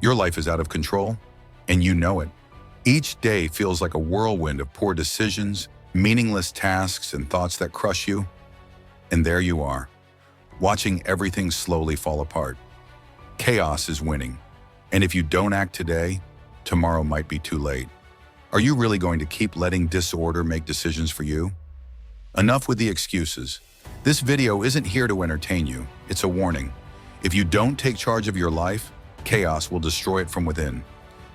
Your life is out of control, and you know it. Each day feels like a whirlwind of poor decisions, meaningless tasks, and thoughts that crush you. And there you are, watching everything slowly fall apart. Chaos is winning, and if you don't act today, tomorrow might be too late. Are you really going to keep letting disorder make decisions for you? Enough with the excuses. This video isn't here to entertain you, it's a warning. If you don't take charge of your life, chaos will destroy it from within.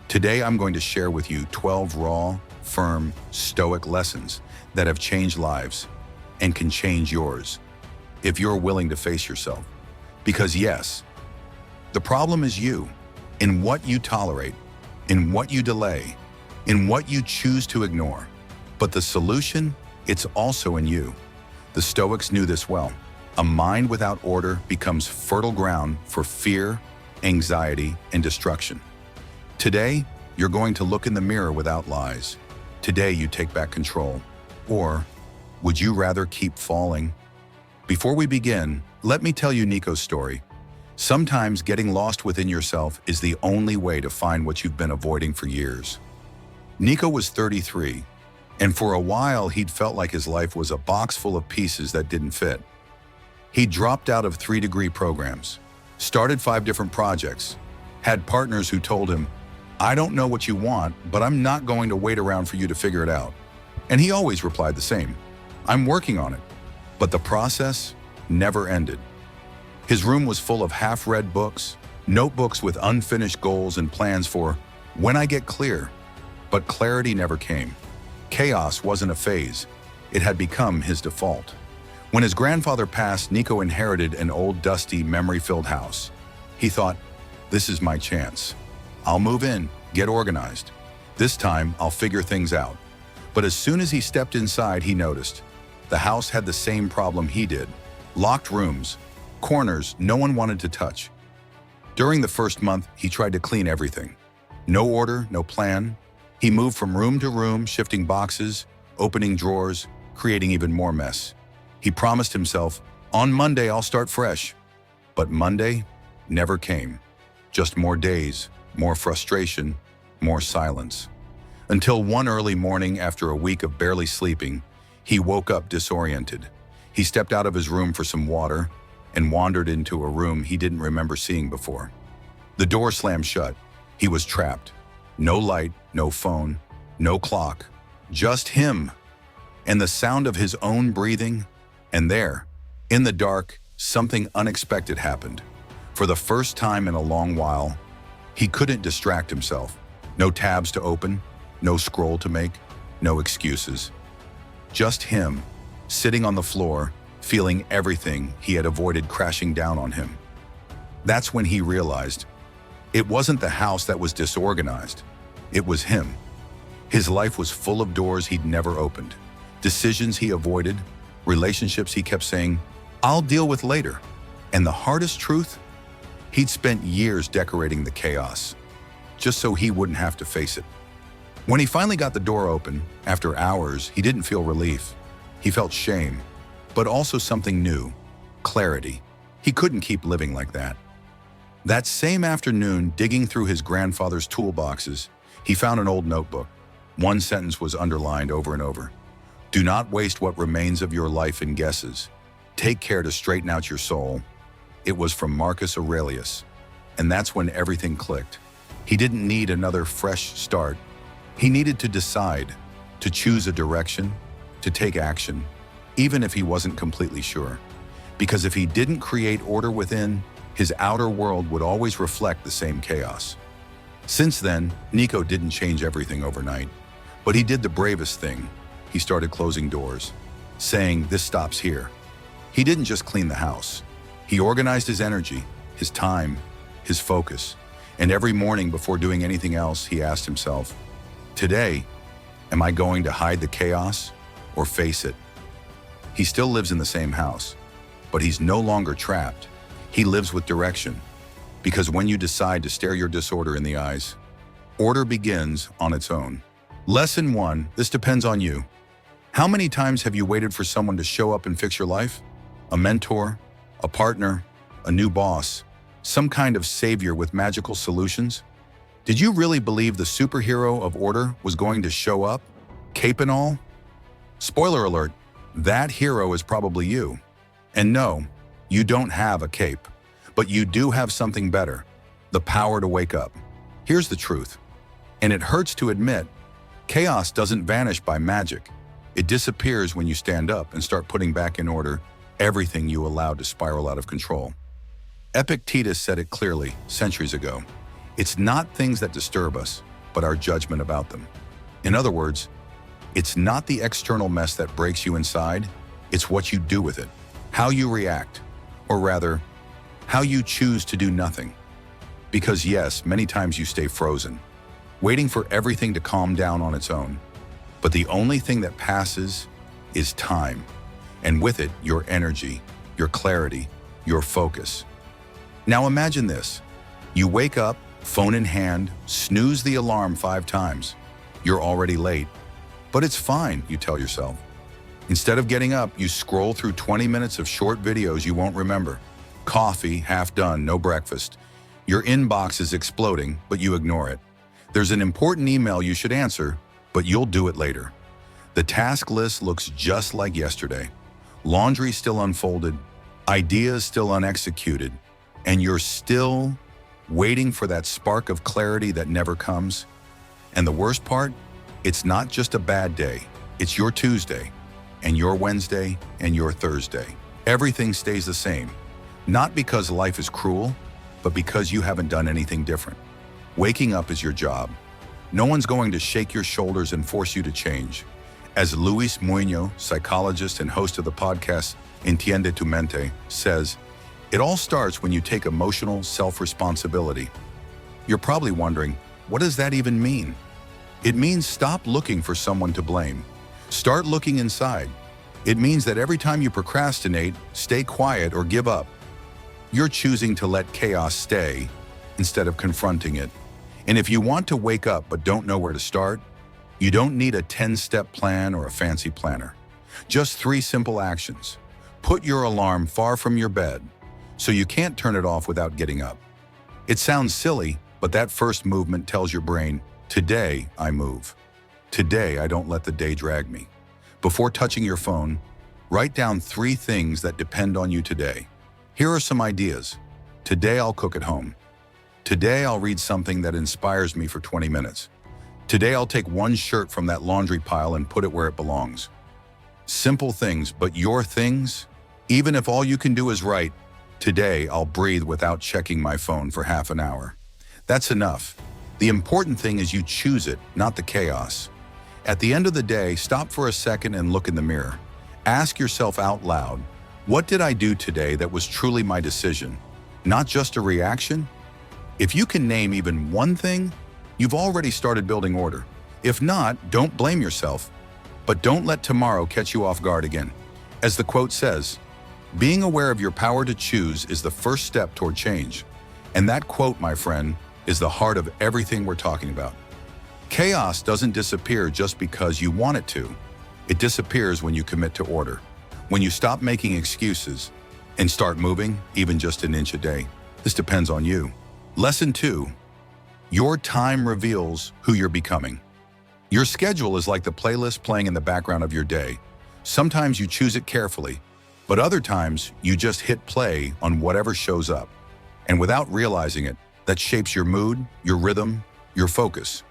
Today I'm going to share with you 12 raw, firm, stoic lessons that have changed lives and can change yours, if you're willing to face yourself. Because yes, the problem is you, in what you tolerate, in what you delay, in what you choose to ignore. But the solution, it's also in you. The Stoics knew this well. A mind without order becomes fertile ground for fear, anxiety, and destruction. Today, you're going to look in the mirror without lies. Today, you take back control. Or would you rather keep falling? Before we begin, let me tell you Nico's story. Sometimes getting lost within yourself is the only way to find what you've been avoiding for years. Nico was 33, and for a while he'd felt like his life was a box full of pieces that didn't fit. He dropped out of 3-degree programs, started 5 different projects, had partners who told him, "I don't know what you want, but I'm not going to wait around for you to figure it out." And he always replied the same, "I'm working on it." But the process never ended. His room was full of half-read books, notebooks with unfinished goals and plans for when I get clear. But clarity never came. Chaos wasn't a phase. It had become his default. When his grandfather passed, Nico inherited an old, dusty, memory-filled house. He thought, "This is my chance. I'll move in, get organized. This time, I'll figure things out." But as soon as he stepped inside, he noticed the house had the same problem he did. Locked rooms, corners no one wanted to touch. During the first month, he tried to clean everything. No order, no plan. He moved from room to room, shifting boxes, opening drawers, creating even more mess. He promised himself, "On Monday, I'll start fresh." But Monday never came. Just more days, more frustration, more silence. Until one early morning, after a week of barely sleeping, he woke up disoriented. He stepped out of his room for some water and wandered into a room he didn't remember seeing before. The door slammed shut. He was trapped. No light, no phone, no clock, just him and the sound of his own breathing. And there, in the dark, something unexpected happened. For the first time in a long while, he couldn't distract himself. No tabs to open, no scroll to make, no excuses. Just him, sitting on the floor, feeling everything he had avoided crashing down on him. That's when he realized it wasn't the house that was disorganized. It was him. His life was full of doors he'd never opened, decisions he avoided, relationships he kept saying, "I'll deal with later." And the hardest truth? He'd spent years decorating the chaos, just so he wouldn't have to face it. When he finally got the door open, after hours, he didn't feel relief. He felt shame, but also something new, clarity. He couldn't keep living like that. That same afternoon, digging through his grandfather's toolboxes, he found an old notebook. One sentence was underlined over and over. "Do not waste what remains of your life in guesses. Take care to straighten out your soul." It was from Marcus Aurelius. And that's when everything clicked. He didn't need another fresh start. He needed to decide, to choose a direction, to take action, even if he wasn't completely sure. Because if he didn't create order within, his outer world would always reflect the same chaos. Since then, Nico didn't change everything overnight, but he did the bravest thing. He started closing doors, saying, "This stops here." He didn't just clean the house. He organized his energy, his time, his focus. And every morning before doing anything else, he asked himself, "Today, am I going to hide the chaos or face it?" He still lives in the same house, but he's no longer trapped. He lives with direction. Because when you decide to stare your disorder in the eyes, order begins on its own. Lesson 1, this depends on you. How many times have you waited for someone to show up and fix your life? A mentor, a partner, a new boss, some kind of savior with magical solutions? Did you really believe the superhero of order was going to show up, cape and all? Spoiler alert, that hero is probably you. And no, you don't have a cape, but you do have something better, the power to wake up. Here's the truth, and it hurts to admit, chaos doesn't vanish by magic. It disappears when you stand up and start putting back in order everything you allowed to spiral out of control. Epictetus said it clearly centuries ago. It's not things that disturb us, but our judgment about them. In other words, it's not the external mess that breaks you inside, it's what you do with it, how you react, or rather, how you choose to do nothing. Because yes, many times you stay frozen, waiting for everything to calm down on its own. But the only thing that passes is time, and with it, your energy, your clarity, your focus. Now imagine this. You wake up, phone in hand, snooze the alarm 5 times. You're already late. But it's fine, you tell yourself. Instead of getting up, you scroll through 20 minutes of short videos you won't remember. Coffee, half done, no breakfast. Your inbox is exploding, but you ignore it. There's an important email you should answer, but you'll do it later. The task list looks just like yesterday. Laundry still unfolded, ideas still unexecuted, and you're still waiting for that spark of clarity that never comes. And the worst part, it's not just a bad day. It's your Tuesday, and your Wednesday, and your Thursday. Everything stays the same. Not because life is cruel, but because you haven't done anything different. Waking up is your job. No one's going to shake your shoulders and force you to change. As Luis Muñoz, psychologist and host of the podcast Entiende tu Mente, says, it all starts when you take emotional self-responsibility. You're probably wondering, what does that even mean? It means stop looking for someone to blame. Start looking inside. It means that every time you procrastinate, stay quiet, or give up, you're choosing to let chaos stay instead of confronting it. And if you want to wake up but don't know where to start, you don't need a 10-step plan or a fancy planner. Just 3 simple actions. Put your alarm far from your bed so you can't turn it off without getting up. It sounds silly, but that first movement tells your brain, today I move. Today I don't let the day drag me. Before touching your phone, write down 3 things that depend on you today. Here are some ideas. Today I'll cook at home. Today I'll read something that inspires me for 20 minutes. Today I'll take one shirt from that laundry pile and put it where it belongs. Simple things, but your things? Even if all you can do is write, today I'll breathe without checking my phone for half an hour. That's enough. The important thing is you choose it, not the chaos. At the end of the day, stop for a second and look in the mirror. Ask yourself out loud, what did I do today that was truly my decision, not just a reaction? If you can name even one thing, you've already started building order. If not, don't blame yourself, but don't let tomorrow catch you off guard again. As the quote says, being aware of your power to choose is the first step toward change. And that quote, my friend, is the heart of everything we're talking about. Chaos doesn't disappear just because you want it to. It disappears when you commit to order, when you stop making excuses and start moving, even just an inch a day. This depends on you. Lesson 2, your time reveals who you're becoming. Your schedule is like the playlist playing in the background of your day. Sometimes you choose it carefully, but other times you just hit play on whatever shows up. And without realizing it, that shapes your mood, your rhythm, your focus,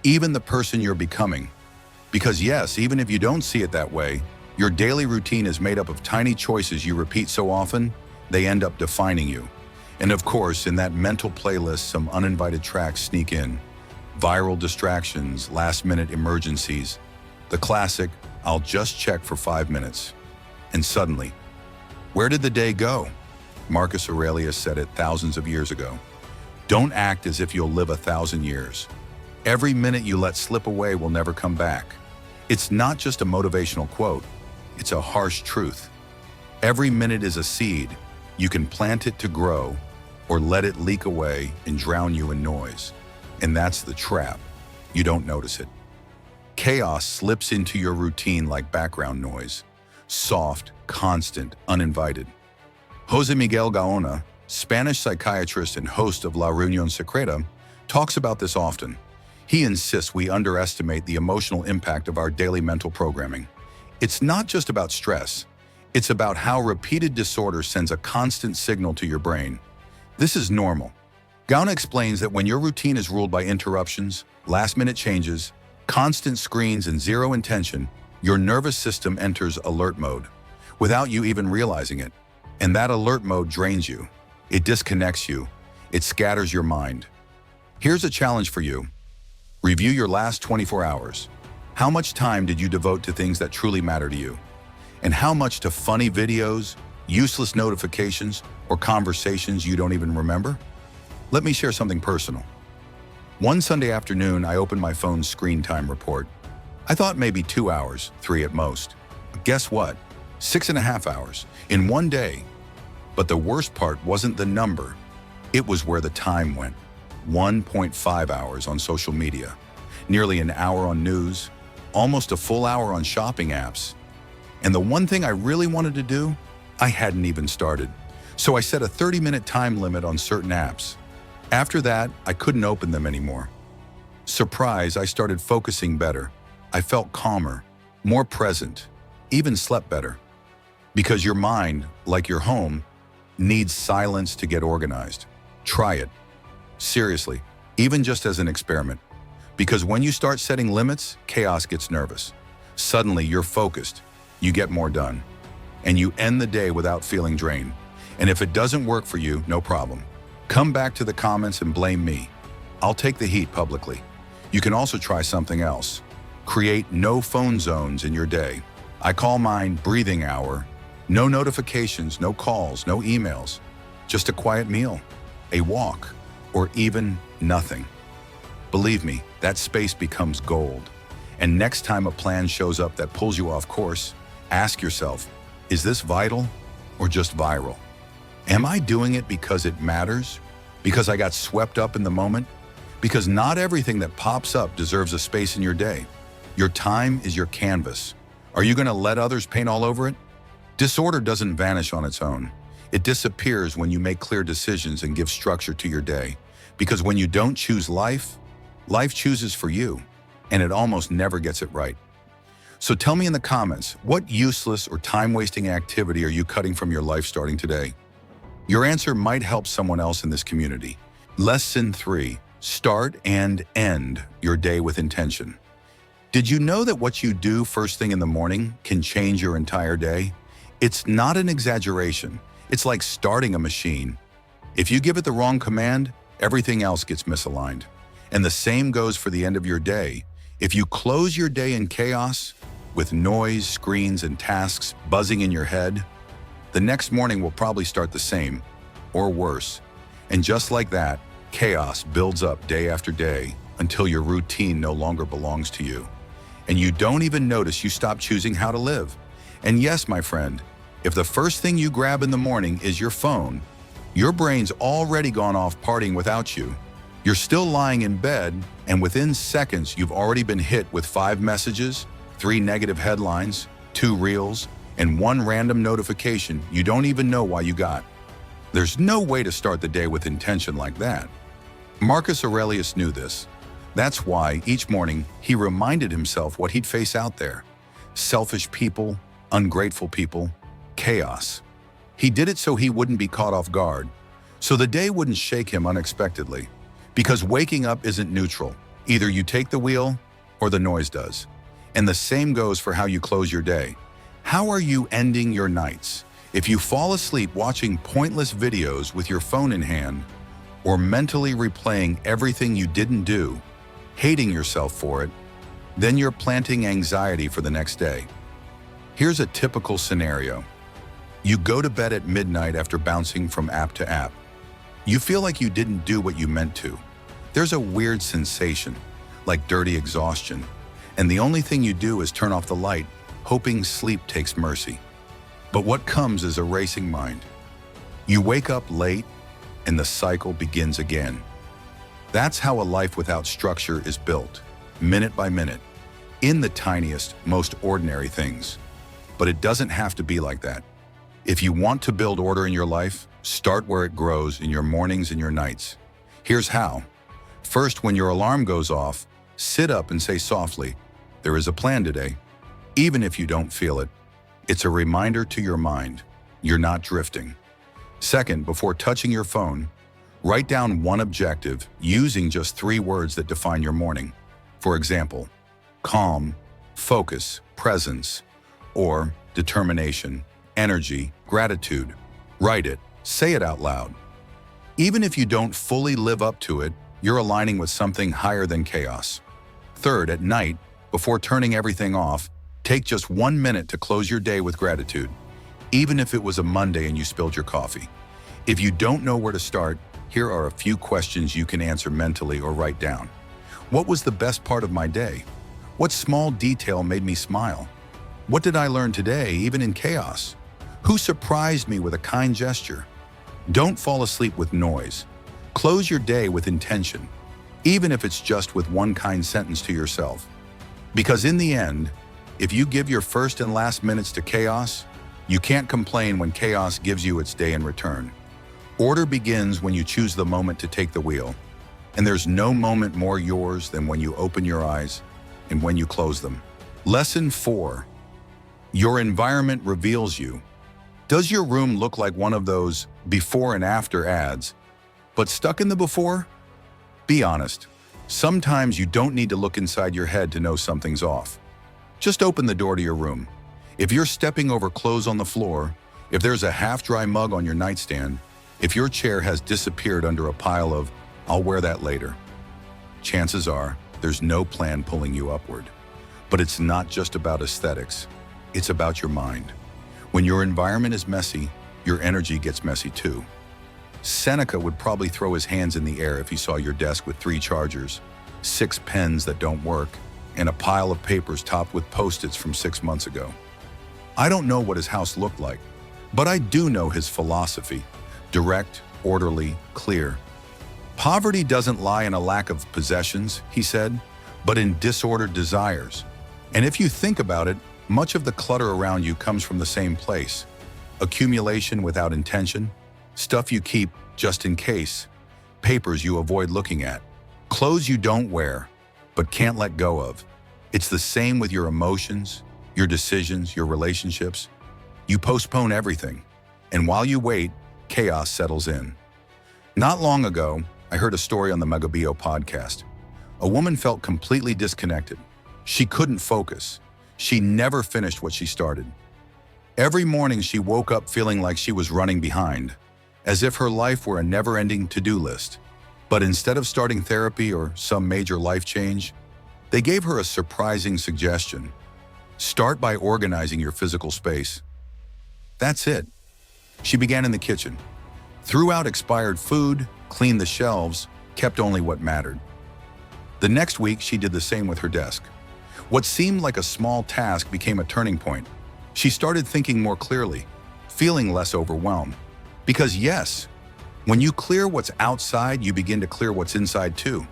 even the person you're becoming. Because yes, even if you don't see it that way, your daily routine is made up of tiny choices you repeat so often, they end up defining you. And of course, in that mental playlist, some uninvited tracks sneak in. Viral distractions, last-minute emergencies. The classic, I'll just check for 5 minutes. And suddenly, where did the day go? Marcus Aurelius said it thousands of years ago. Don't act as if you'll live 1,000 years. Every minute you let slip away will never come back. It's not just a motivational quote, it's a harsh truth. Every minute is a seed. You can plant it to grow, or let it leak away and drown you in noise. And that's the trap. You don't notice it. Chaos slips into your routine like background noise. Soft, constant, uninvited. Jose Miguel Gaona, Spanish psychiatrist and host of La Reunión Secreta, talks about this often. He insists we underestimate the emotional impact of our daily mental programming. It's not just about stress. It's about how repeated disorder sends a constant signal to your brain. This is normal. Gauna explains that when your routine is ruled by interruptions, last-minute changes, constant screens, and zero intention, your nervous system enters alert mode without you even realizing it. And that alert mode drains you. It disconnects you. It scatters your mind. Here's a challenge for you. Review your last 24 hours. How much time did you devote to things that truly matter to you? And how much to funny videos, useless notifications, or conversations you don't even remember? Let me share something personal. One Sunday afternoon, I opened my phone's screen time report. I thought maybe 2 hours, 3 at most. But guess what? 6.5 hours in one day. But the worst part wasn't the number. It was where the time went. 1.5 hours on social media, nearly an hour on news, almost a full hour on shopping apps. And the one thing I really wanted to do, I hadn't even started. So I set a 30-minute time limit on certain apps. After that, I couldn't open them anymore. Surprise, I started focusing better. I felt calmer, more present, even slept better. Because your mind, like your home, needs silence to get organized. Try it. Seriously, even just as an experiment. Because when you start setting limits, chaos gets nervous. Suddenly, you're focused. You get more done. And you end the day without feeling drained. And if it doesn't work for you, no problem. Come back to the comments and blame me. I'll take the heat publicly. You can also try something else. Create no phone zones in your day. I call mine breathing hour. No notifications, no calls, no emails. Just a quiet meal, a walk, or even nothing. Believe me, that space becomes gold. And next time a plan shows up that pulls you off course, ask yourself, is this vital or just viral? Am I doing it because it matters? Because I got swept up in the moment? Because not everything that pops up deserves a space in your day. Your time is your canvas. Are you going to let others paint all over it? Disorder doesn't vanish on its own. It disappears when you make clear decisions and give structure to your day. Because when you don't choose life, life chooses for you, and it almost never gets it right. So tell me in the comments, what useless or time-wasting activity are you cutting from your life starting today? Your answer might help someone else in this community. Lesson 3, start and end your day with intention. Did you know that what you do first thing in the morning can change your entire day? It's not an exaggeration. It's like starting a machine. If you give it the wrong command, everything else gets misaligned. And the same goes for the end of your day. If you close your day in chaos, with noise, screens, and tasks buzzing in your head, the next morning will probably start the same, or worse. And just like that, chaos builds up day after day until your routine no longer belongs to you. And you don't even notice you stop choosing how to live. And yes, my friend, if the first thing you grab in the morning is your phone, your brain's already gone off partying without you. You're still lying in bed, and within seconds, you've already been hit with 5 messages, 3 negative headlines, 2 reels, and 1 random notification you don't even know why you got. There's no way to start the day with intention like that. Marcus Aurelius knew this. That's why each morning he reminded himself what he'd face out there. Selfish people, ungrateful people, chaos. He did it so he wouldn't be caught off guard, so the day wouldn't shake him unexpectedly. Because waking up isn't neutral. Either you take the wheel or the noise does. And the same goes for how you close your day. How are you ending your nights? If you fall asleep watching pointless videos with your phone in hand, or mentally replaying everything you didn't do, hating yourself for it, then you're planting anxiety for the next day. Here's a typical scenario. You go to bed at midnight after bouncing from app to app. You feel like you didn't do what you meant to. There's a weird sensation, like dirty exhaustion, and the only thing you do is turn off the light, hoping sleep takes mercy. But what comes is a racing mind. You wake up late, and the cycle begins again. That's how a life without structure is built, minute by minute, in the tiniest, most ordinary things. But it doesn't have to be like that. If you want to build order in your life, start where it grows in your mornings and your nights. Here's how. First, when your alarm goes off, sit up and say softly, "There is a plan today." Even if you don't feel it, it's a reminder to your mind you're not drifting. Second, before touching your phone, write down one objective using just 3 words that define your morning. For example, calm, focus, presence, or determination, energy, gratitude. Write it, say it out loud. Even if you don't fully live up to it, you're aligning with something higher than chaos. Third, at night, before turning everything off, take just 1 minute to close your day with gratitude, even if it was a Monday and you spilled your coffee. If you don't know where to start, here are a few questions you can answer mentally or write down. What was the best part of my day? What small detail made me smile? What did I learn today, even in chaos? Who surprised me with a kind gesture? Don't fall asleep with noise. Close your day with intention, even if it's just with one kind sentence to yourself. Because in the end, if you give your first and last minutes to chaos, you can't complain when chaos gives you its day in return. Order begins when you choose the moment to take the wheel, and there's no moment more yours than when you open your eyes and when you close them. Lesson 4. Your environment reveals you. Does your room look like one of those before and after ads, but stuck in the before? Be honest. Sometimes you don't need to look inside your head to know something's off. Just open the door to your room. If you're stepping over clothes on the floor, if there's a half-dry mug on your nightstand, if your chair has disappeared under a pile of, "I'll wear that later," chances are there's no plan pulling you upward. But it's not just about aesthetics. It's about your mind. When your environment is messy, your energy gets messy too. Seneca would probably throw his hands in the air if he saw your desk with 3 chargers, 6 pens that don't work, and a pile of papers topped with Post-its from 6 months ago. I don't know what his house looked like, but I do know his philosophy: direct, orderly, clear. Poverty doesn't lie in a lack of possessions, he said, but in disordered desires. And if you think about it, much of the clutter around you comes from the same place: accumulation without intention, stuff you keep just in case, papers you avoid looking at, clothes you don't wear but can't let go of. It's the same with your emotions, your decisions, your relationships. You postpone everything, and while you wait, chaos settles in. Not long ago, I heard a story on the Megabio podcast. A woman felt completely disconnected. She couldn't focus. She never finished what she started. Every morning she woke up feeling like she was running behind, as if her life were a never-ending to-do list. But instead of starting therapy or some major life change, they gave her a surprising suggestion. Start by organizing your physical space. That's it. She began in the kitchen, threw out expired food, cleaned the shelves, kept only what mattered. The next week, she did the same with her desk. What seemed like a small task became a turning point. She started thinking more clearly, feeling less overwhelmed. Because yes, when you clear what's outside, you begin to clear what's inside too.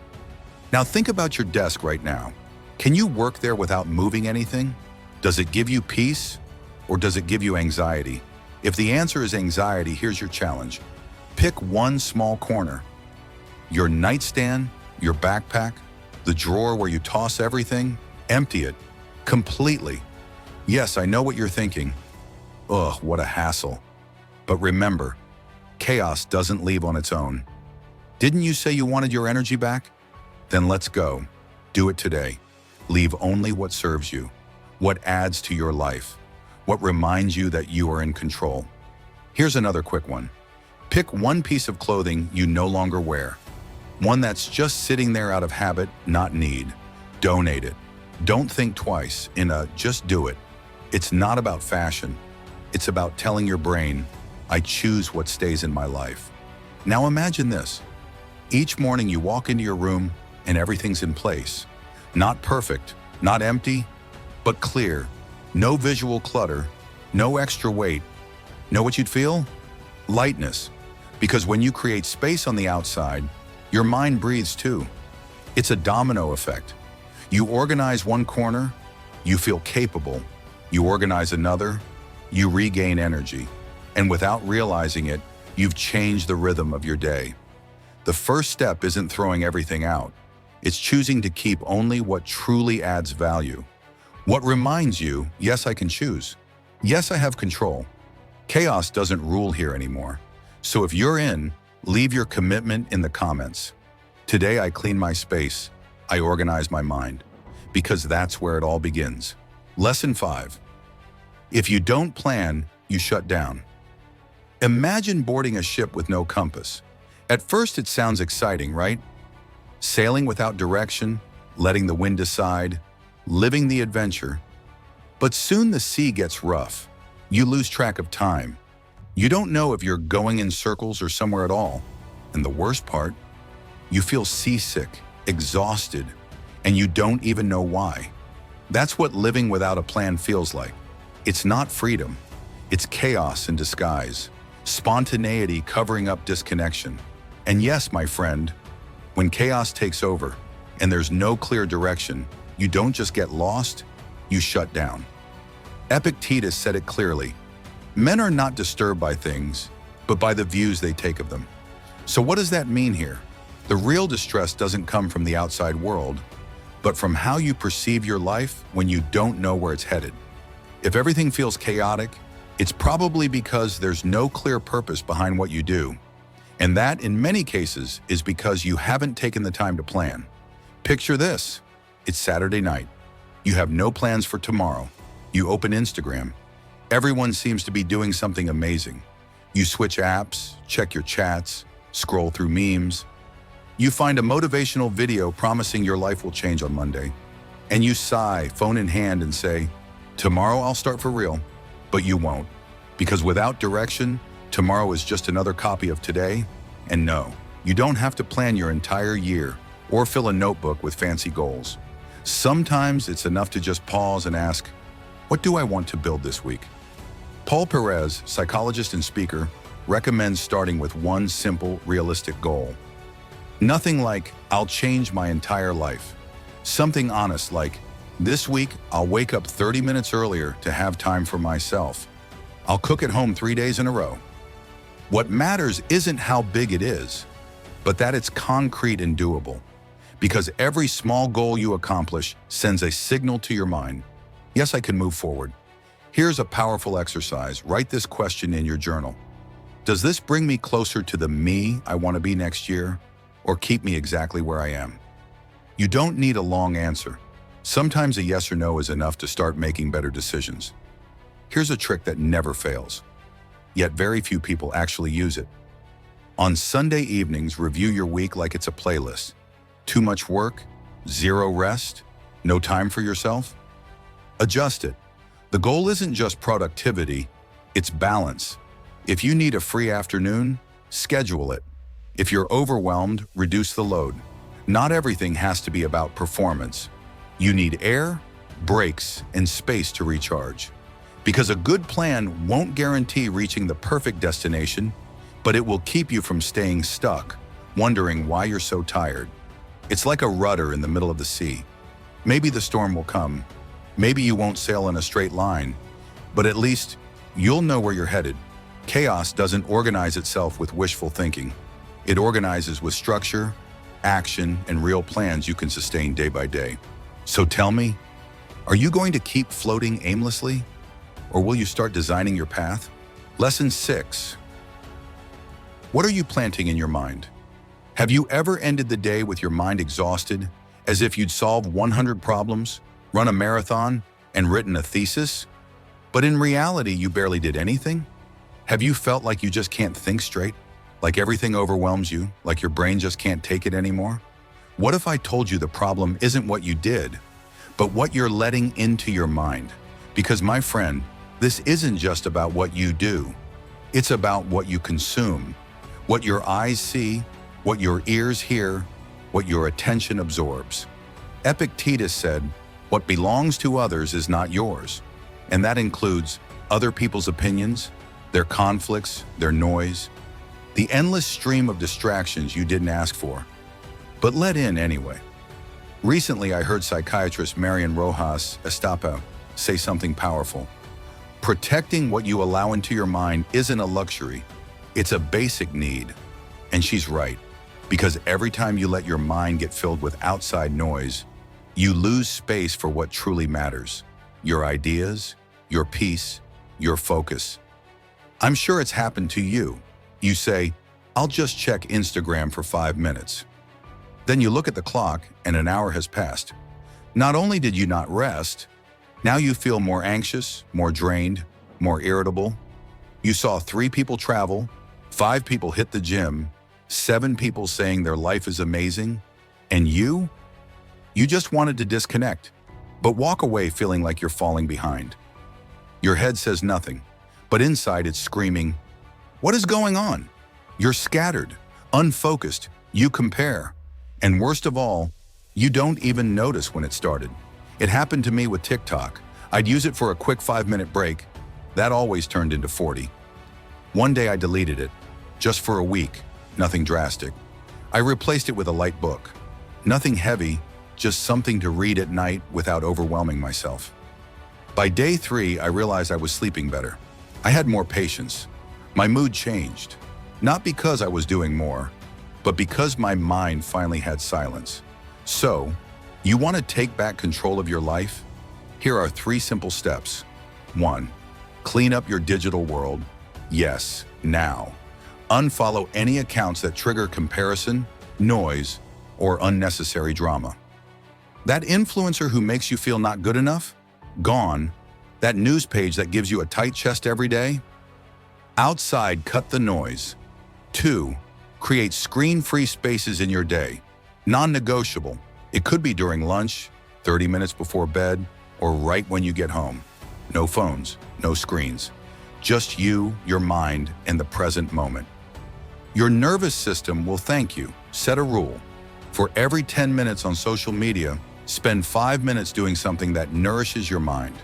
Now think about your desk right now. Can you work there without moving anything? Does it give you peace, or does it give you anxiety? If the answer is anxiety, here's your challenge. Pick one small corner. Your nightstand, your backpack, the drawer where you toss everything, empty it completely. Yes, I know what you're thinking. Ugh, what a hassle. But remember, chaos doesn't leave on its own. Didn't you say you wanted your energy back? Then let's go. Do it today. Leave only what serves you, what adds to your life, what reminds you that you are in control. Here's another quick one. Pick one piece of clothing you no longer wear. One that's just sitting there out of habit, not need. Donate it. Don't think twice just do it. It's not about fashion. It's about telling your brain, I choose what stays in my life. Now imagine this. Each morning you walk into your room and everything's in place. Not perfect, not empty, but clear. No visual clutter, no extra weight. Know what you'd feel? Lightness. Because when you create space on the outside, your mind breathes too. It's a domino effect. You organize one corner, you feel capable. You organize another, you regain energy. And without realizing it, you've changed the rhythm of your day. The first step isn't throwing everything out. It's choosing to keep only what truly adds value. What reminds you, yes, I can choose. Yes, I have control. Chaos doesn't rule here anymore. So if you're in, leave your commitment in the comments. Today I clean my space. I organize my mind. Because that's where it all begins. Lesson 5. If you don't plan, you shut down. Imagine boarding a ship with no compass. At first it sounds exciting, right? Sailing without direction, letting the wind decide, living the adventure. But soon the sea gets rough. You lose track of time. You don't know if you're going in circles or somewhere at all. And the worst part, you feel seasick, exhausted, and you don't even know why. That's what living without a plan feels like. It's not freedom. It's chaos in disguise, spontaneity covering up disconnection. And yes, my friend, when chaos takes over and there's no clear direction, you don't just get lost, you shut down. Epictetus said it clearly. Men are not disturbed by things, but by the views they take of them. So what does that mean here? The real distress doesn't come from the outside world, but from how you perceive your life when you don't know where it's headed. If everything feels chaotic, it's probably because there's no clear purpose behind what you do. And that, in many cases, is because you haven't taken the time to plan. Picture this. It's Saturday night. You have no plans for tomorrow. You open Instagram. Everyone seems to be doing something amazing. You switch apps, check your chats, scroll through memes. You find a motivational video promising your life will change on Monday. And you sigh, phone in hand, and say, tomorrow I'll start for real. But you won't. Because without direction, tomorrow is just another copy of today. And no, you don't have to plan your entire year or fill a notebook with fancy goals. Sometimes it's enough to just pause and ask, what do I want to build this week? Paul Perez, psychologist and speaker, recommends starting with one simple, realistic goal. Nothing like, I'll change my entire life. Something honest like, this week I'll wake up 30 minutes earlier to have time for myself. I'll cook at home 3 days in a row. What matters isn't how big it is, but that it's concrete and doable. Because every small goal you accomplish sends a signal to your mind. Yes, I can move forward. Here's a powerful exercise. Write this question in your journal. Does this bring me closer to the me I want to be next year, or keep me exactly where I am? You don't need a long answer. Sometimes a yes or no is enough to start making better decisions. Here's a trick that never fails, yet very few people actually use it. On Sunday evenings, review your week like it's a playlist. Too much work? Zero rest? No time for yourself? Adjust it. The goal isn't just productivity, it's balance. If you need a free afternoon, schedule it. If you're overwhelmed, reduce the load. Not everything has to be about performance. You need air, breaks, and space to recharge. Because a good plan won't guarantee reaching the perfect destination, but it will keep you from staying stuck, wondering why you're so tired. It's like a rudder in the middle of the sea. Maybe the storm will come. Maybe you won't sail in a straight line, but at least you'll know where you're headed. Chaos doesn't organize itself with wishful thinking. It organizes with structure, action, and real plans you can sustain day by day. So tell me, are you going to keep floating aimlessly? Or will you start designing your path? Lesson 6. What are you planting in your mind? Have you ever ended the day with your mind exhausted, as if you'd solved 100 problems, run a marathon, and written a thesis? But in reality, you barely did anything? Have you felt like you just can't think straight? Like everything overwhelms you, like your brain just can't take it anymore? What if I told you the problem isn't what you did, but what you're letting into your mind? Because my friend, this isn't just about what you do. It's about what you consume, what your eyes see, what your ears hear, what your attention absorbs. Epictetus said, what belongs to others is not yours. And that includes other people's opinions, their conflicts, their noise, the endless stream of distractions you didn't ask for, but let in anyway. Recently, I heard psychiatrist Marian Rojas Estapa say something powerful. Protecting what you allow into your mind isn't a luxury, it's a basic need. And she's right. Because every time you let your mind get filled with outside noise, you lose space for what truly matters: your ideas, your peace, your focus. I'm sure it's happened to you. You say, "I'll just check Instagram for 5 minutes." Then you look at the clock and an hour has passed. Not only did you not rest, now you feel more anxious, more drained, more irritable. You saw 3 people travel, 5 people hit the gym, 7 people saying their life is amazing, and you just wanted to disconnect, but walk away feeling like you're falling behind. Your head says nothing, but inside it's screaming, "What is going on?" You're scattered, unfocused, you compare, and worst of all, you don't even notice when it started. It happened to me with TikTok. I'd use it for a quick 5-minute break. That always turned into 40. One day I deleted it, just for a week, nothing drastic. I replaced it with a light book. Nothing heavy, just something to read at night without overwhelming myself. By day 3, I realized I was sleeping better. I had more patience. My mood changed, not because I was doing more, but because my mind finally had silence. So, you want to take back control of your life? Here are 3 simple steps. 1. Clean up your digital world. Yes, now. Unfollow any accounts that trigger comparison, noise, or unnecessary drama. That influencer who makes you feel not good enough? Gone. That news page that gives you a tight chest every day? Outside, cut the noise. 2. Create screen-free spaces in your day. Non-negotiable. It could be during lunch, 30 minutes before bed, or right when you get home. No phones, no screens. Just you, your mind, and the present moment. Your nervous system will thank you. Set a rule. For every 10 minutes on social media, spend 5 minutes doing something that nourishes your mind.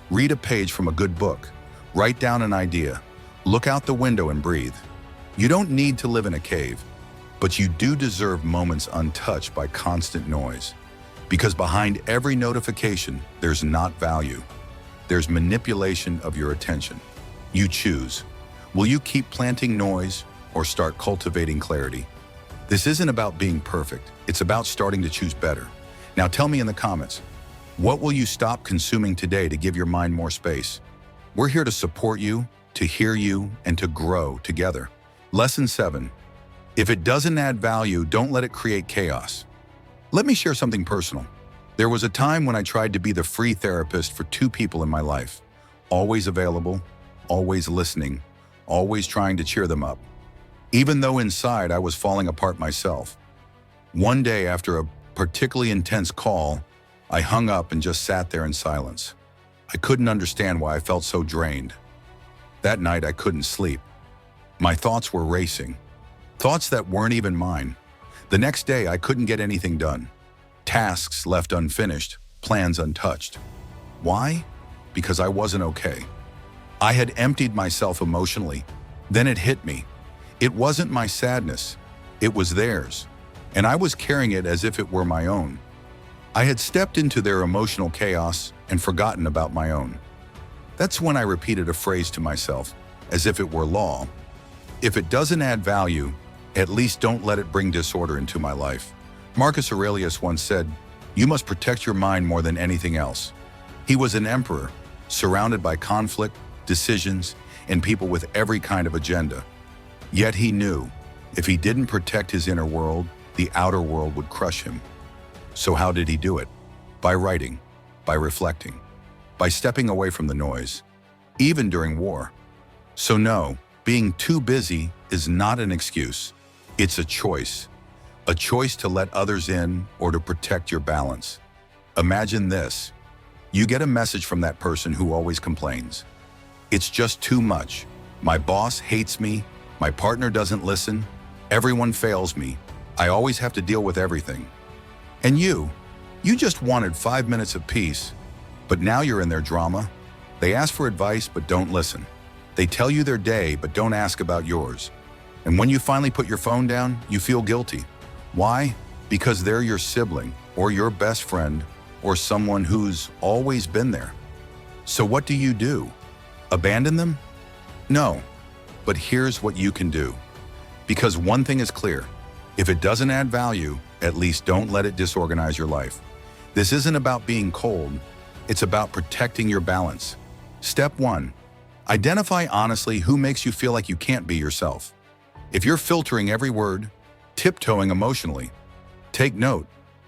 Read a page from a good book. Write down an idea. Look out the window and breathe. You don't need to live in a cave, but you do deserve moments untouched by constant noise. Because behind every notification, there's not value. There's manipulation of your attention. You choose. Will you keep planting noise or start cultivating clarity? This isn't about being perfect. It's about starting to choose better. Now tell me in the comments, what will you stop consuming today to give your mind more space? We're here to support you, to hear you, and to grow together. Lesson 7. If it doesn't add value, don't let it create chaos. Let me share something personal. There was a time when I tried to be the free therapist for 2 people in my life. Always available, always listening, always trying to cheer them up. Even though inside I was falling apart myself. One day after a particularly intense call, I hung up and just sat there in silence. I couldn't understand why I felt so drained. That night I couldn't sleep. My thoughts were racing. Thoughts that weren't even mine. The next day I couldn't get anything done. Tasks left unfinished, plans untouched. Why? Because I wasn't okay. I had emptied myself emotionally. Then it hit me. It wasn't my sadness. It was theirs. And I was carrying it as if it were my own. I had stepped into their emotional chaos and forgotten about my own. That's when I repeated a phrase to myself, as if it were law. If it doesn't add value, at least don't let it bring disorder into my life. Marcus Aurelius once said, "You must protect your mind more than anything else." He was an emperor, surrounded by conflict, decisions, and people with every kind of agenda. Yet he knew, if he didn't protect his inner world, the outer world would crush him. So how did he do it? By writing, by reflecting, by stepping away from the noise, even during war. So no, being too busy is not an excuse. It's a choice. A choice to let others in or to protect your balance. Imagine this. You get a message from that person who always complains. It's just too much. My boss hates me. My partner doesn't listen. Everyone fails me. I always have to deal with everything. And you just wanted 5 minutes of peace, but now you're in their drama. They ask for advice, but don't listen. They tell you their day, but don't ask about yours. And when you finally put your phone down, you feel guilty. Why? Because they're your sibling, or your best friend, or someone who's always been there. So what do? Abandon them? No. But here's what you can do. Because one thing is clear. If it doesn't add value, at least don't let it disorganize your life. This isn't about being cold, it's about protecting your balance. Step 1. Identify honestly who makes you feel like you can't be yourself. If you're filtering every word, tiptoeing emotionally, take note.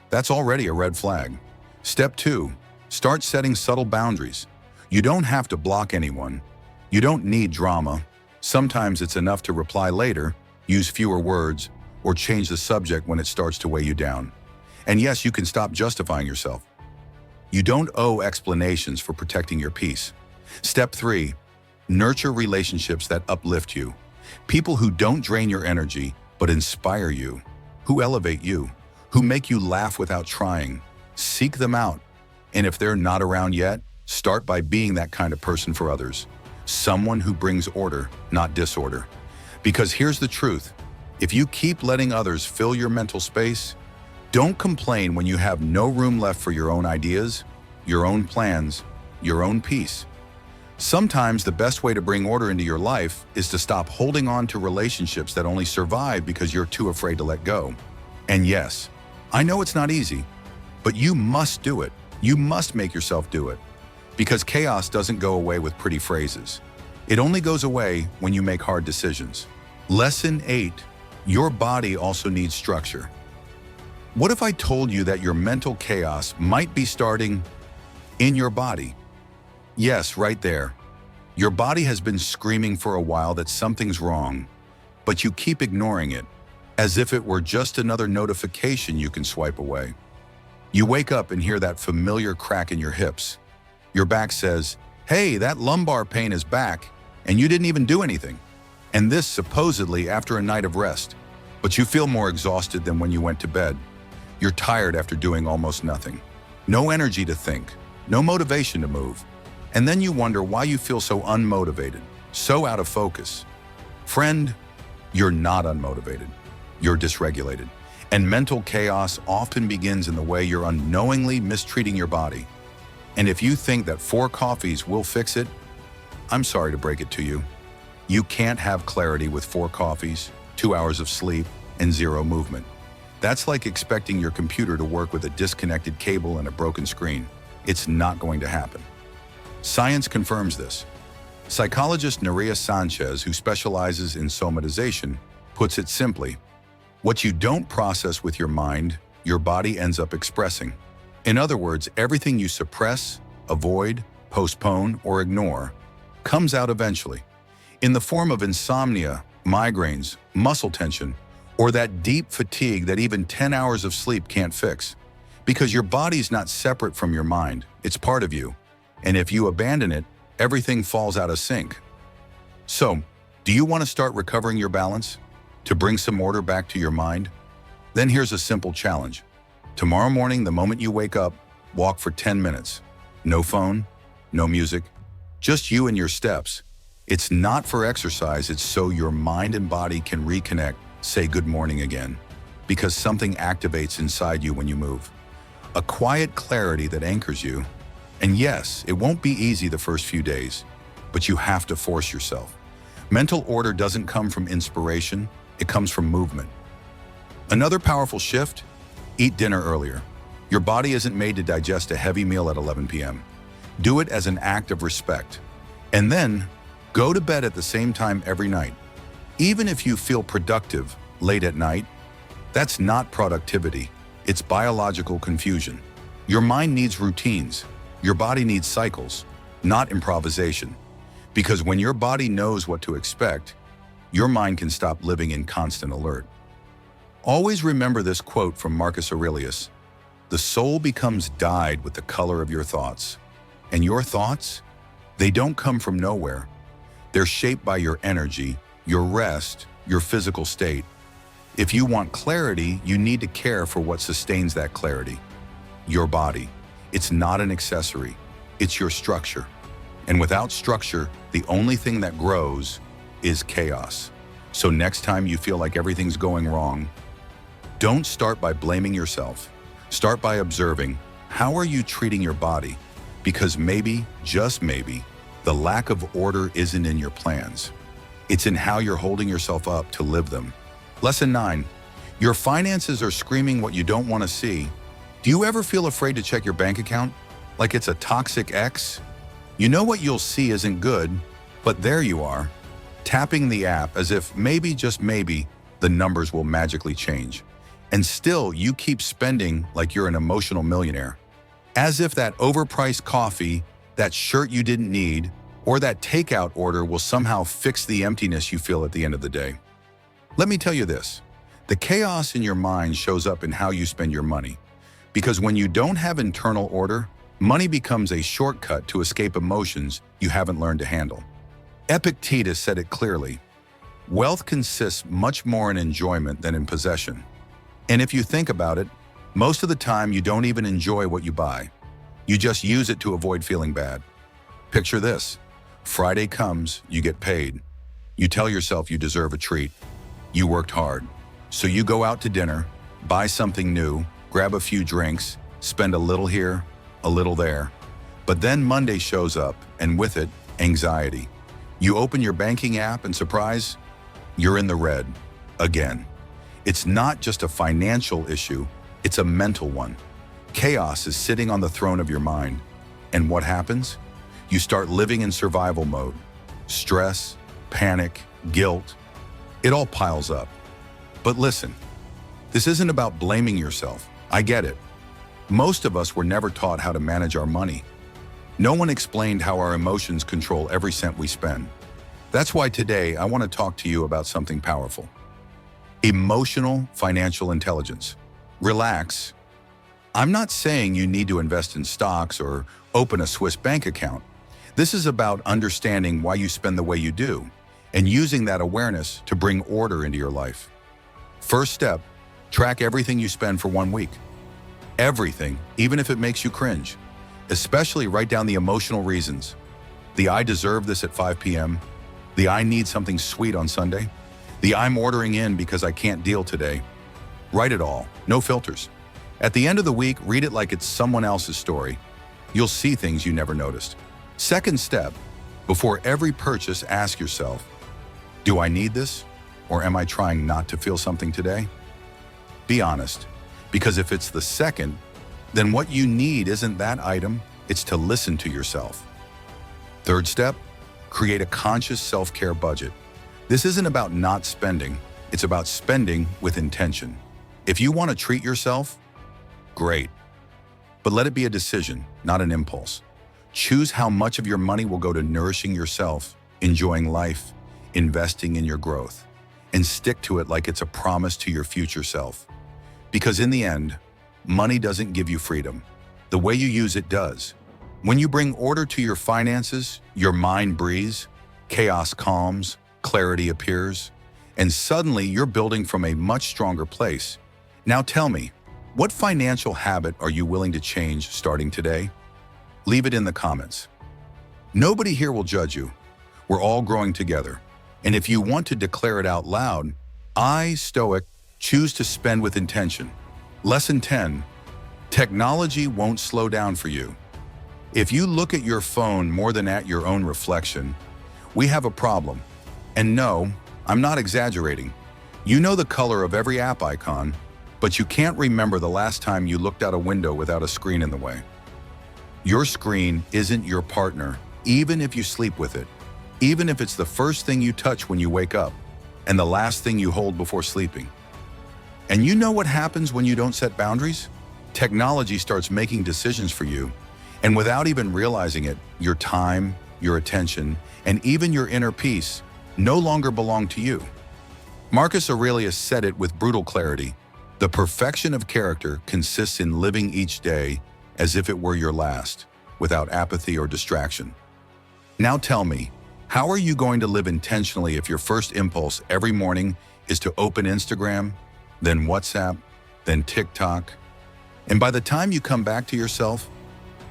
That's already a red flag. Step 2. Start setting subtle boundaries. You don't have to block anyone. You don't need drama. Sometimes it's enough to reply later, use fewer words, or change the subject when it starts to weigh you down. And yes, you can stop justifying yourself. You don't owe explanations for protecting your peace. Step 3. Nurture relationships that uplift you. People who don't drain your energy, but inspire you, who elevate you, who make you laugh without trying. Seek them out. And if they're not around yet, start by being that kind of person for others. Someone who brings order, not disorder. Because here's the truth. If you keep letting others fill your mental space, don't complain when you have no room left for your own ideas, your own plans, your own peace. Sometimes the best way to bring order into your life is to stop holding on to relationships that only survive because you're too afraid to let go. And yes, I know it's not easy, but you must do it. You must make yourself do it. Because chaos doesn't go away with pretty phrases. It only goes away when you make hard decisions. Lesson 8. Your body also needs structure. What if I told you that your mental chaos might be starting in your body? Yes, right there. Your body has been screaming for a while that something's wrong, but you keep ignoring it, as if it were just another notification you can swipe away. You wake up and hear that familiar crack in your hips. Your back says, "Hey, that lumbar pain is back, and you didn't even do anything." And this supposedly after a night of rest, but you feel more exhausted than when you went to bed. You're tired after doing almost nothing. No energy to think, no motivation to move. And then you wonder why you feel so unmotivated, so out of focus. Friend, you're not unmotivated. You're dysregulated. And mental chaos often begins in the way you're unknowingly mistreating your body. And if you think that 4 coffees will fix it, I'm sorry to break it to you. You can't have clarity with 4 coffees, 2 hours of sleep, and 0 movement. That's like expecting your computer to work with a disconnected cable and a broken screen. It's not going to happen. Science confirms this. Psychologist Nerea Sanchez, who specializes in somatization, puts it simply: what you don't process with your mind, your body ends up expressing. In other words, everything you suppress, avoid, postpone, or ignore comes out eventually, in the form of insomnia, migraines, muscle tension, or that deep fatigue that even 10 hours of sleep can't fix. Because your body's not separate from your mind, it's part of you. And if you abandon it, everything falls out of sync. So, do you want to start recovering your balance? To bring some order back to your mind? Then here's a simple challenge. Tomorrow morning, the moment you wake up, walk for 10 minutes. No phone, no music, just you and your steps. It's not for exercise, it's so your mind and body can reconnect, say good morning again. Because something activates inside you when you move. A quiet clarity that anchors you. And yes, it won't be easy the first few days, but you have to force yourself. Mental order doesn't come from inspiration, it comes from movement. Another powerful shift: eat dinner earlier. Your body isn't made to digest a heavy meal at 11 p.m. Do it as an act of respect. And then, go to bed at the same time every night. Even if you feel productive late at night, that's not productivity, it's biological confusion. Your mind needs routines. Your body needs cycles, not improvisation. Because when your body knows what to expect, your mind can stop living in constant alert. Always remember this quote from Marcus Aurelius: "The soul becomes dyed with the color of your thoughts." And your thoughts? They don't come from nowhere. They're shaped by your energy, your rest, your physical state. If you want clarity, you need to care for what sustains that clarity. Your body. It's not an accessory. It's your structure. And without structure, the only thing that grows is chaos. So next time you feel like everything's going wrong, don't start by blaming yourself. Start by observing, how are you treating your body? Because maybe, just maybe, the lack of order isn't in your plans. It's in how you're holding yourself up to live them. Lesson 9. Your finances are screaming what you don't want to see. Do you ever feel afraid to check your bank account? Like it's a toxic ex? You know what you'll see isn't good, but there you are, tapping the app as if maybe, just maybe, the numbers will magically change. And still, you keep spending like you're an emotional millionaire. As if that overpriced coffee, that shirt you didn't need, or that takeout order will somehow fix the emptiness you feel at the end of the day. Let me tell you this. The chaos in your mind shows up in how you spend your money. Because when you don't have internal order, money becomes a shortcut to escape emotions you haven't learned to handle. Epictetus said it clearly. Wealth consists much more in enjoyment than in possession. And if you think about it, most of the time you don't even enjoy what you buy. You just use it to avoid feeling bad. Picture this. Friday comes, you get paid. You tell yourself you deserve a treat. You worked hard. So you go out to dinner, buy something new, grab a few drinks, spend a little here, a little there. But then Monday shows up, and with it, anxiety. You open your banking app and surprise, you're in the red, again. It's not just a financial issue, it's a mental one. Chaos is sitting on the throne of your mind. And what happens? You start living in survival mode. Stress, panic, guilt, it all piles up. But listen, this isn't about blaming yourself. I get it. Most of us were never taught how to manage our money. No one explained how our emotions control every cent we spend. That's why today I want to talk to you about something powerful. Emotional financial intelligence. Relax. I'm not saying you need to invest in stocks or open a Swiss bank account. This is about understanding why you spend the way you do and using that awareness to bring order into your life. First step, track everything you spend for 1 week. Everything, even if it makes you cringe. Especially write down the emotional reasons. The I deserve this at 5 p.m. The I need something sweet on Sunday. The I'm ordering in because I can't deal today. Write it all, no filters. At the end of the week, read it like it's someone else's story. You'll see things you never noticed. Second step, before every purchase, ask yourself, do I need this? Or am I trying not to feel something today? Be honest, because if it's the second, then what you need isn't that item, it's to listen to yourself. Third step, create a conscious self-care budget. This isn't about not spending, it's about spending with intention. If you want to treat yourself, great. But let it be a decision, not an impulse. Choose how much of your money will go to nourishing yourself, enjoying life, investing in your growth, and stick to it like it's a promise to your future self. Because in the end, money doesn't give you freedom. The way you use it does. When you bring order to your finances, your mind breathes, chaos calms, clarity appears, and suddenly you're building from a much stronger place. Now tell me, what financial habit are you willing to change starting today? Leave it in the comments. Nobody here will judge you. We're all growing together. And if you want to declare it out loud, I, Stoic, choose to spend with intention. Lesson 10, technology won't slow down for you. If you look at your phone more than at your own reflection, we have a problem. And no, I'm not exaggerating. You know the color of every app icon, but you can't remember the last time you looked out a window without a screen in the way. Your screen isn't your partner, even if you sleep with it, even if it's the first thing you touch when you wake up and the last thing you hold before sleeping. And you know what happens when you don't set boundaries? Technology starts making decisions for you, and without even realizing it, your time, your attention, and even your inner peace no longer belong to you. Marcus Aurelius said it with brutal clarity. The perfection of character consists in living each day as if it were your last, without apathy or distraction. Now tell me, how are you going to live intentionally if your first impulse every morning is to open Instagram, then WhatsApp, then TikTok? And by the time you come back to yourself,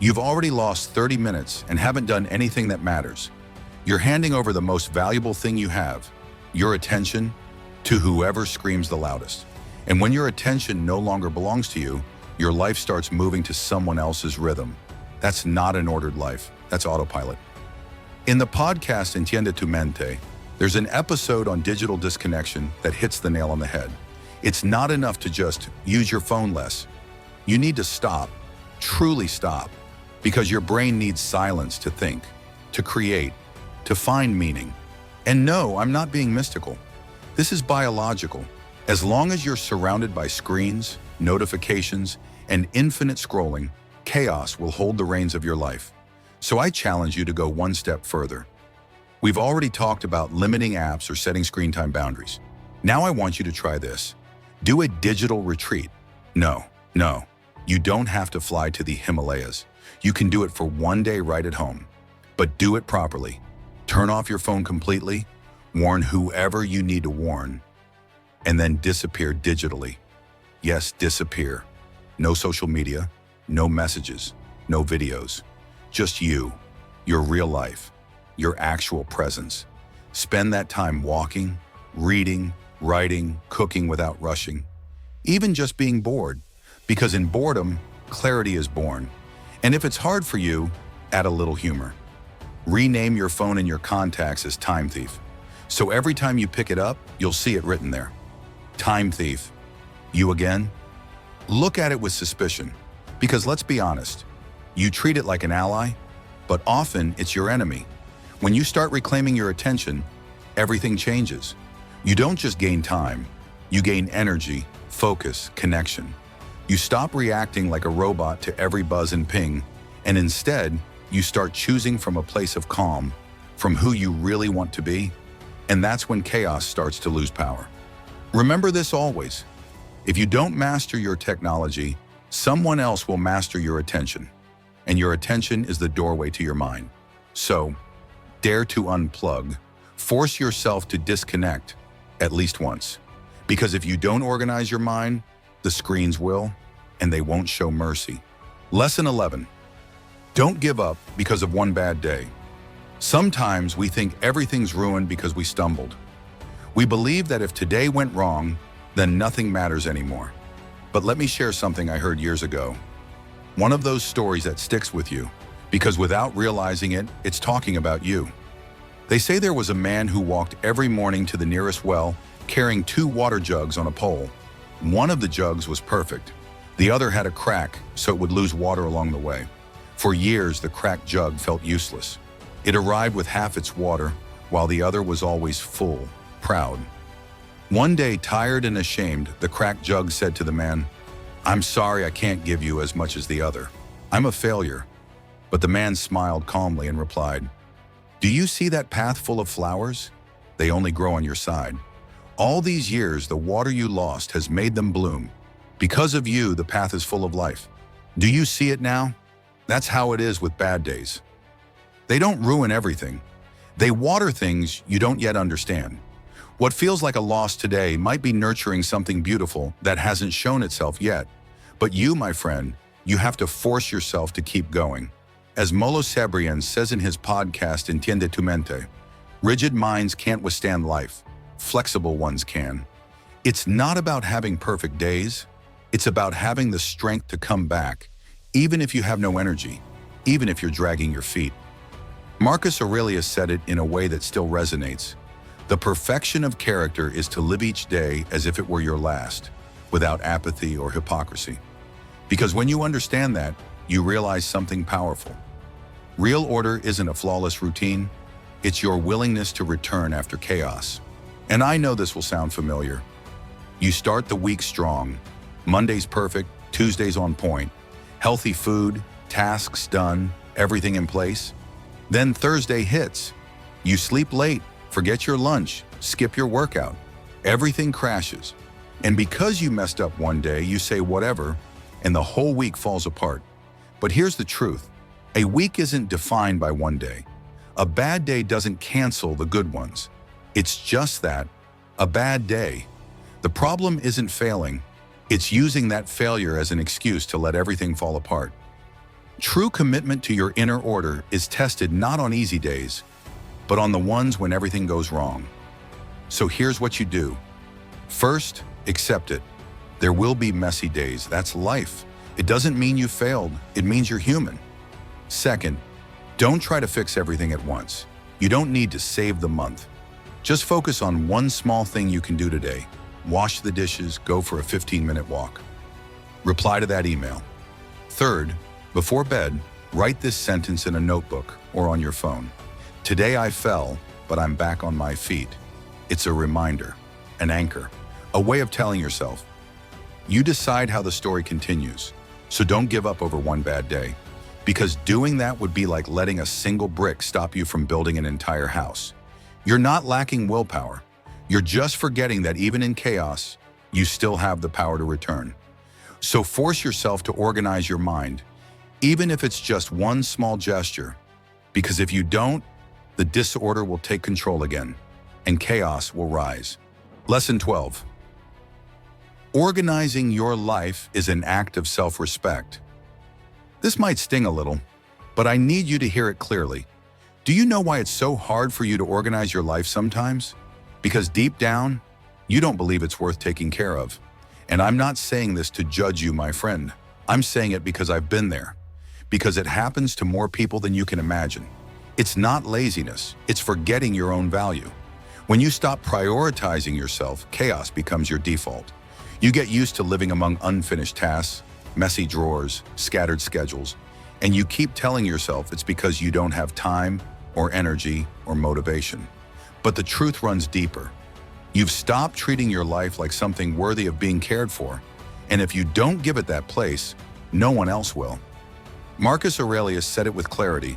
you've already lost 30 minutes and haven't done anything that matters. You're handing over the most valuable thing you have, your attention, to whoever screams the loudest. And when your attention no longer belongs to you, your life starts moving to someone else's rhythm. That's not an ordered life, that's autopilot. In the podcast Entiende tu mente, there's an episode on digital disconnection that hits the nail on the head. It's not enough to just use your phone less. You need to stop, truly stop, because your brain needs silence to think, to create, to find meaning. And no, I'm not being mystical. This is biological. As long as you're surrounded by screens, notifications, and infinite scrolling, chaos will hold the reins of your life. So I challenge you to go one step further. We've already talked about limiting apps or setting screen time boundaries. Now I want you to try this. Do a digital retreat. No, you don't have to fly to the Himalayas. You can do it for one day right at home. But do it properly. Turn off your phone completely, warn whoever you need to warn, and then disappear digitally. Yes, disappear. No social media, no messages, no videos. Just you, your real life, your actual presence. Spend that time walking, reading, writing, cooking without rushing. Even just being bored, because in boredom, clarity is born. And if it's hard for you, add a little humor. Rename your phone in your contacts as Time Thief. So every time you pick it up, you'll see it written there. Time Thief. You again? Look at it with suspicion, because let's be honest, you treat it like an ally, but often it's your enemy. When you start reclaiming your attention, everything changes. You don't just gain time, you gain energy, focus, connection. You stop reacting like a robot to every buzz and ping, and instead, you start choosing from a place of calm, from who you really want to be, and that's when chaos starts to lose power. Remember this always. If you don't master your technology, someone else will master your attention, and your attention is the doorway to your mind. So, dare to unplug. Force yourself to disconnect, at least once. Because if you don't organize your mind, the screens will, and they won't show mercy. Lesson 11. Don't give up because of one bad day. Sometimes we think everything's ruined because we stumbled. We believe that if today went wrong, then nothing matters anymore. But let me share something I heard years ago. One of those stories that sticks with you, because without realizing it, it's talking about you. They say there was a man who walked every morning to the nearest well, carrying 2 water jugs on a pole. One of the jugs was perfect. The other had a crack, so it would lose water along the way. For years, the cracked jug felt useless. It arrived with half its water, while the other was always full, proud. One day, tired and ashamed, the cracked jug said to the man, "I'm sorry I can't give you as much as the other. I'm a failure." But the man smiled calmly and replied, "Do you see that path full of flowers? They only grow on your side. All these years, the water you lost has made them bloom. Because of you, the path is full of life. Do you see it now? That's how it is with bad days. They don't ruin everything. They water things you don't yet understand. What feels like a loss today might be nurturing something beautiful that hasn't shown itself yet. But you, my friend, you have to force yourself to keep going. As Molo Sabrian says in his podcast Entiende tu mente, rigid minds can't withstand life. Flexible ones can. It's not about having perfect days. It's about having the strength to come back, even if you have no energy, even if you're dragging your feet. Marcus Aurelius said it in a way that still resonates. The perfection of character is to live each day as if it were your last, without apathy or hypocrisy. Because when you understand that, you realize something powerful. Real order isn't a flawless routine. It's your willingness to return after chaos. And I know this will sound familiar. You start the week strong. Monday's perfect, Tuesday's on point. Healthy food, tasks done, everything in place. Then Thursday hits. You sleep late, forget your lunch, skip your workout. Everything crashes. And because you messed up one day, you say whatever, and the whole week falls apart. But here's the truth. A week isn't defined by one day. A bad day doesn't cancel the good ones. It's just that, a bad day. The problem isn't failing. It's using that failure as an excuse to let everything fall apart. True commitment to your inner order is tested not on easy days, but on the ones when everything goes wrong. So here's what you do. First, accept it. There will be messy days. That's life. It doesn't mean you failed. It means you're human. Second, don't try to fix everything at once. You don't need to save the month. Just focus on one small thing you can do today. wash the dishes, go for a 15-minute walk. Reply to that email. Third, before bed, write this sentence in a notebook or on your phone. Today I fell, but I'm back on my feet. It's a reminder, an anchor, a way of telling yourself. You decide how the story continues, so don't give up over one bad day, because doing that would be like letting a single brick stop you from building an entire house. You're not lacking willpower. You're just forgetting that even in chaos, you still have the power to return. So force yourself to organize your mind, even if it's just one small gesture, because if you don't, the disorder will take control again, and chaos will rise. Lesson 12. Organizing your life is an act of self-respect. This might sting a little, but I need you to hear it clearly. Do you know why it's so hard for you to organize your life sometimes? Because deep down, you don't believe it's worth taking care of. And I'm not saying this to judge you, my friend. I'm saying it because I've been there. Because it happens to more people than you can imagine. It's not laziness, it's forgetting your own value. When you stop prioritizing yourself, chaos becomes your default. You get used to living among unfinished tasks, messy drawers, scattered schedules, and you keep telling yourself it's because you don't have time or energy or motivation. But the truth runs deeper. You've stopped treating your life like something worthy of being cared for, and if you don't give it that place, no one else will. Marcus Aurelius said it with clarity.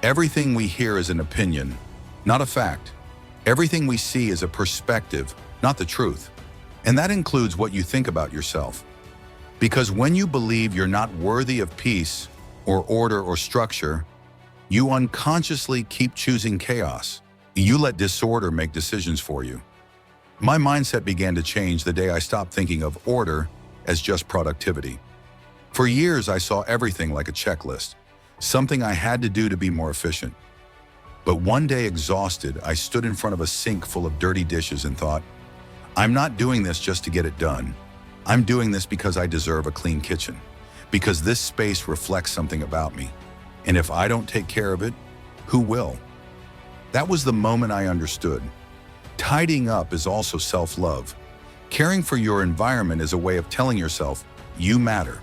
Everything we hear is an opinion, not a fact. Everything we see is a perspective, not the truth. And that includes what you think about yourself. Because when you believe you're not worthy of peace or order or structure, you unconsciously keep choosing chaos. You let disorder make decisions for you. My mindset began to change the day I stopped thinking of order as just productivity. For years, I saw everything like a checklist, something I had to do to be more efficient. But one day, exhausted, I stood in front of a sink full of dirty dishes and thought, I'm not doing this just to get it done. I'm doing this because I deserve a clean kitchen, because this space reflects something about me. And if I don't take care of it, who will? That was the moment I understood. Tidying up is also self-love. Caring for your environment is a way of telling yourself, you matter.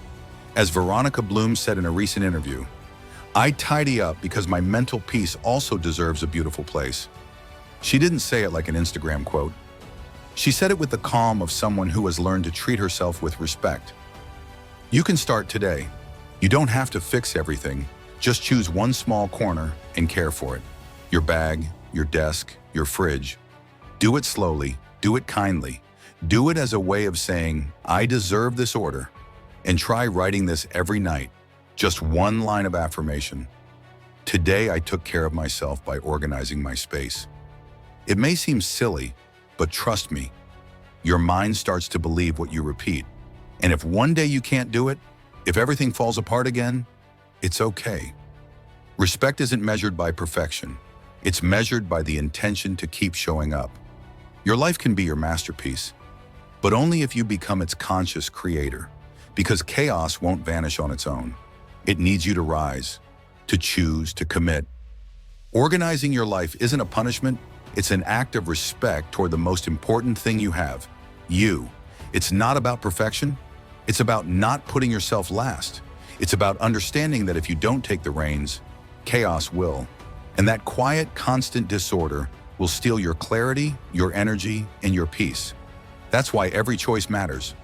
As Veronica Bloom said in a recent interview, I tidy up because my mental peace also deserves a beautiful place. She didn't say it like an Instagram quote. She said it with the calm of someone who has learned to treat herself with respect. You can start today. You don't have to fix everything. Just choose one small corner and care for it. Your bag, your desk, your fridge. Do it slowly, do it kindly. Do it as a way of saying, I deserve this order. And try writing this every night. Just one line of affirmation. Today I took care of myself by organizing my space. It may seem silly, but trust me, your mind starts to believe what you repeat. And if one day you can't do it, if everything falls apart again, it's okay. Respect isn't measured by perfection. It's measured by the intention to keep showing up. Your life can be your masterpiece, but only if you become its conscious creator, because chaos won't vanish on its own. It needs you to rise, to choose, to commit. Organizing your life isn't a punishment, it's an act of respect toward the most important thing you have, you. It's not about perfection, it's about not putting yourself last. It's about understanding that if you don't take the reins, chaos will. And that quiet, constant disorder will steal your clarity, your energy, and your peace. That's why every choice matters.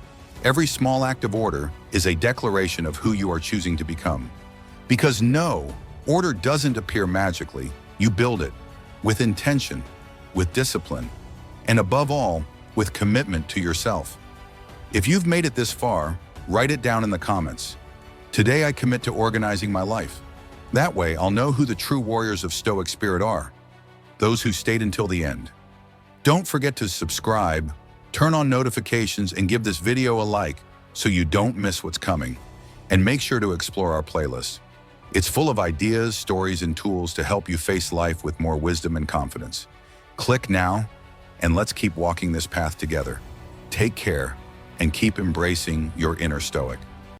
Every small act of order is a declaration of who you are choosing to become. Because no, order doesn't appear magically. You build it with intention, with discipline, and above all, with commitment to yourself. If you've made it this far, write it down in the comments. Today I commit to organizing my life. That way I'll know who the true warriors of Stoic spirit are, those who stayed until the end. Don't forget to subscribe, turn on notifications, and give this video a like so you don't miss what's coming. And make sure to explore our playlist. It's full of ideas, stories, and tools to help you face life with more wisdom and confidence. Click now, and let's keep walking this path together. Take care, and keep embracing your inner Stoic.